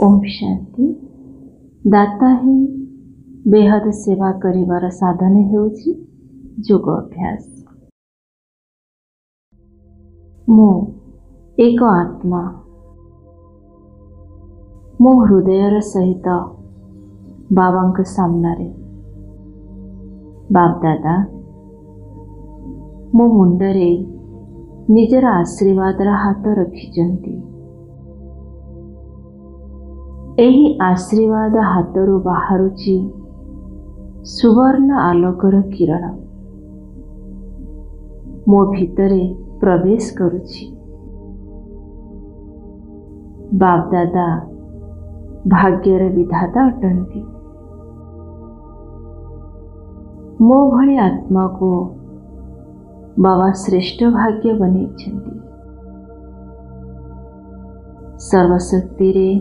ओम शांति। दाता ही बेहद सेवा करिवार साधन हेउछि योग अभ्यास। मो एक आत्मा मो हृदयर सहित बाबांक सामनारे बाप दादा मो मुंडरे निजर आशीर्वादर हाथ रखिचंती। एही आशीर्वाद हाथरू बाहरुची सुवर्ण आलोकर किरण मो भितरे प्रवेश करुची। बाप दादा भाग्यर विधाता अटंती। मो भली आत्मा को बाबा श्रेष्ठ भाग्य बनैछंती। सर्वशक्ति रे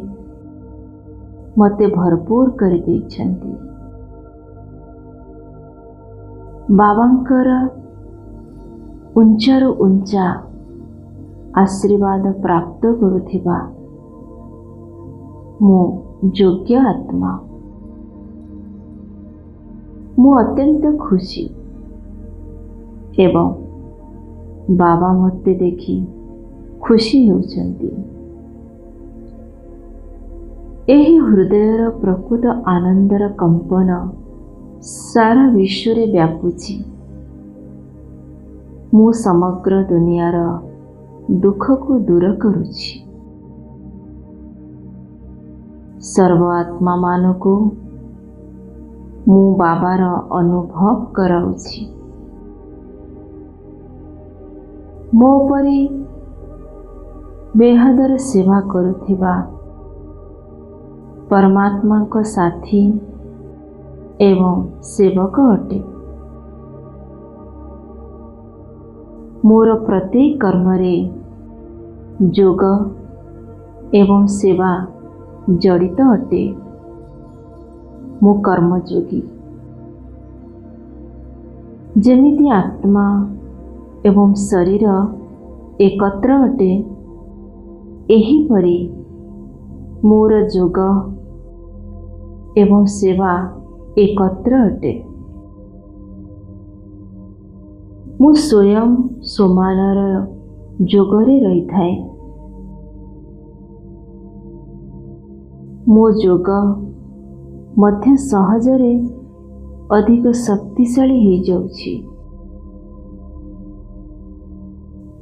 मते भरपूर कर देइछंती। बाबांकर उंचारू उंचा आशीर्वाद प्राप्त करुथिबा मो योग्य आत्मा मु अत्यंत खुशी एवं बाबा मते देखी खुशी होउछंती। एही हृदयर प्रकृत आनंदर कंपन सारा विश्व रे व्यापुची। मु समग्र दुनियार दुख को दूर करुची। सर्व आत्मा मान को मु बाबार अनुभव कराउची। मो परी बेहदर सेवा करुथिबा परमात्मा को साथी एवं सेवक अटे। मोर प्रत्येक कर्म रे योग एवं सेवा जड़ित अटे। मो कर्मयोगी जेमिति आत्मा एवं शरीर एकत्र अटे एही परी मोर योग एवं सेवा एकत्र अटे। मु स्वयं सोमानर जोगरे रही थाए। मो योग मध्य सहजरे अधिक शक्तिशाली हो जाउछि।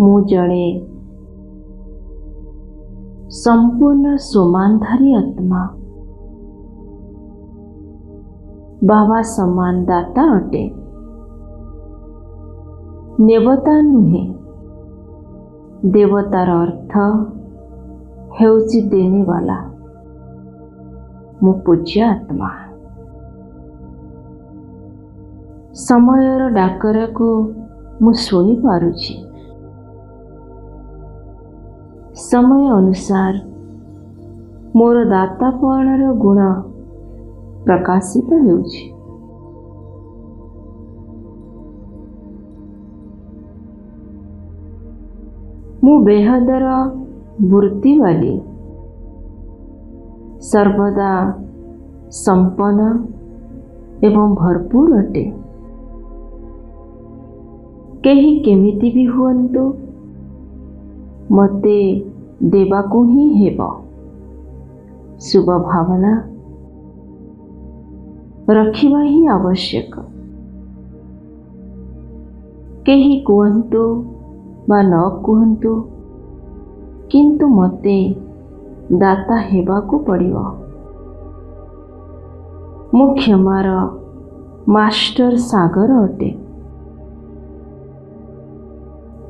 मु जणे संपूर्ण सोमानधारी आत्मा बाबा समान दाता अटे। देवता नुहे देवतार अर्थ हेउछि देने वाला। मु पूज्य आत्मा समयर डाकरा को मु सुनी पारुछि। समय अनुसार मोर दातापणर गुण प्रकाशित हेउछि। मु बेहदर वृत्ति वाली सर्वदा संपन्न एवं भरपूर अटे। केही केमिति भी हुअन्तु मते देवाकु ही हेब। शुभ भावना रखिबा ही आवश्यक। केही कुहन्तु बा न कुहन्तु किंतु मते दाता हेबाकु पड़िबो। मु क्षमार मास्टर सागर अटे।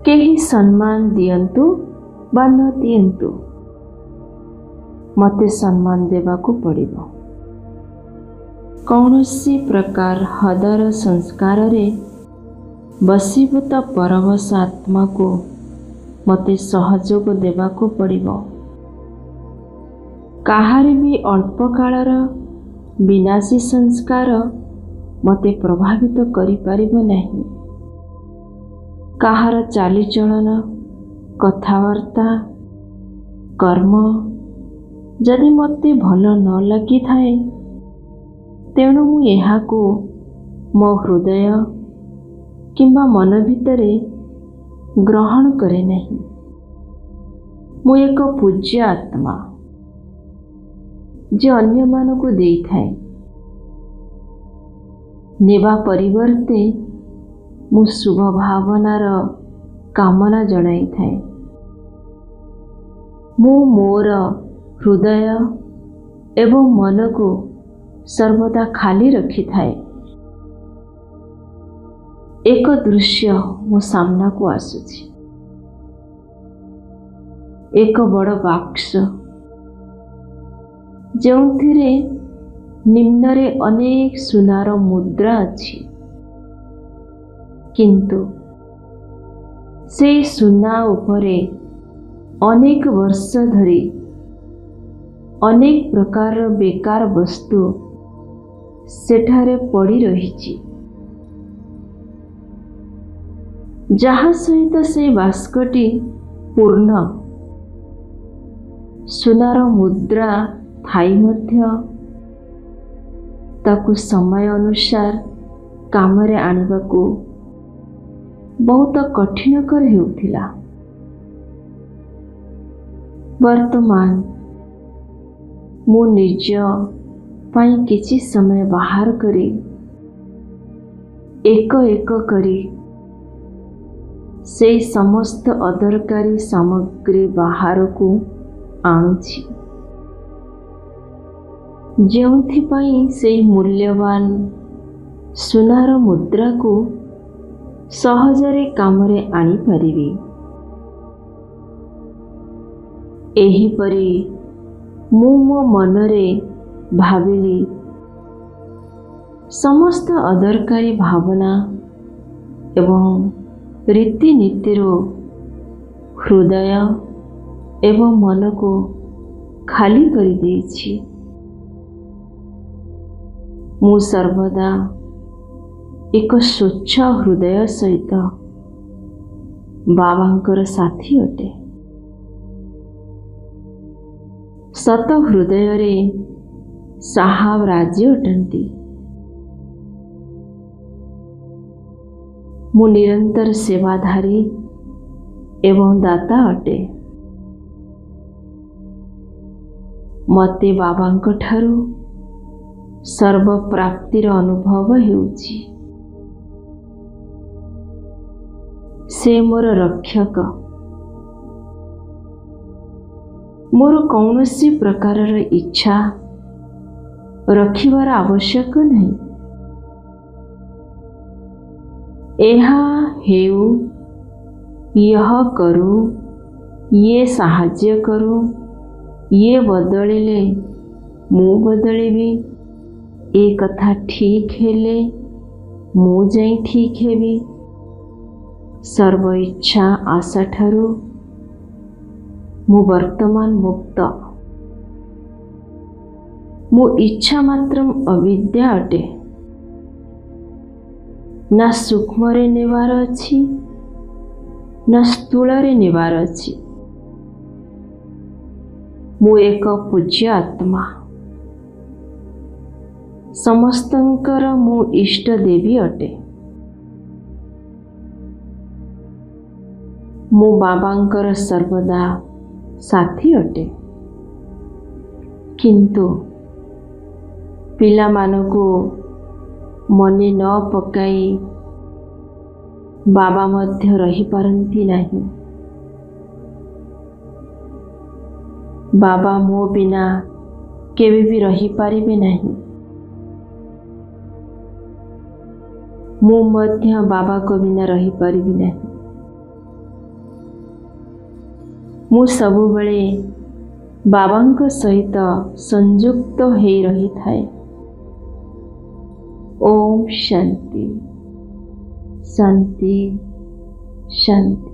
केही सम्मान दियंतु बा न दियंतु मते सम्मान देबाकु पड़िबो। कौनसी प्रकार हदर संस्कार रे बसीभूत परवश आत्मा को मते सहयोग देबाकु पड़िबो। काहारे भी अल्प कालर विनाशी संस्कार मते प्रभावित करि पारिबो नहीं। काहार चालीचलन कथावार्ता कर्म जदि मते भल न लगी थाए तेणु मु एहाकु मो हृदय किंबा मन भितरे ग्रहण करे नहीं। मु एक पूज्य आत्मा जे अन्य मानकु देई थाए। नेबा परिवर्ते मु शुभ भावनार कामना जणाई थाए। मु मोर हृदय एवं मन को सर्वदा खाली रखी थाए। एक दृश्य मो सामना को आसुछि। एक बड़ बाक्स जोंथिरे निम्नरे अनेक सुनार मुद्रा अछि, किंतु से सुना उपरे अनेक वर्ष धरी अनेक प्रकार बेकार वस्तु सेठारे पड़ी रहिछि, जहा सहित से बास्कटी पूर्ण सुनार मुद्रा थाई मध्य ताकु समय अनुसार कामरे आनिबाकु बहुत कठिनकर हेउथिला। वर्तमान मु निज पाई किछि समय बाहर करी एक एक करी से समस्त अदरकारी सामग्री बाहर को आणुछि, जोंथिपाई से मूल्यवान सुनार मुद्रा को सहजरे कामरे आनी परिबी। एहीपरि मु मो मनरे भाविली समस्त अदरकारी भावना एवं रीतिनीतिर हृदय एवं मन को खाली कर देछि। मु सर्वदा एक स्वच्छ हृदय सहित बाबांकर साथी अटे। सत हृदय रे साहाब राजी अटंती। मु निरंतर सेवाधारी एवं दाता अटे। मते बाबांक ठारू सर्व प्राप्तिर अनुभव हेउछि। से मोर रक्षक। मोर कौनसी प्रकारर इच्छा रखिबार आवश्यक नहीं। एहा हेउ, यह करू, ये साहाଯ୍य करू, ये बदलिले मु बदलिबी, ए कथा ठीक हेले मु जाई ठीक हेबी। सर्व इच्छा आशा ठारू मु वर्तमान मुक्त। मु इच्छा मात्रम अविद्या अटे। ना सूक्ष्म रे नेवार अछि ना स्थूल रे नेवार अछि। मु एक पूज्य आत्मा। समस्तंकर मु इष्ट देवी अटे। मु बाबांकर सर्वदा साथी अटे। किंतु पिला मानको मने न पकाई बाबा मध्य रही पारंती नहीं। बाबा मो बिना केवे भी रही पारिबे नहीं। मु मध्य बाबा को बिना रही पारिबी नहीं। मु सबुबले बाबांक सहित संयुक्त हेई रही थाए। ओम शांति शांति शांति।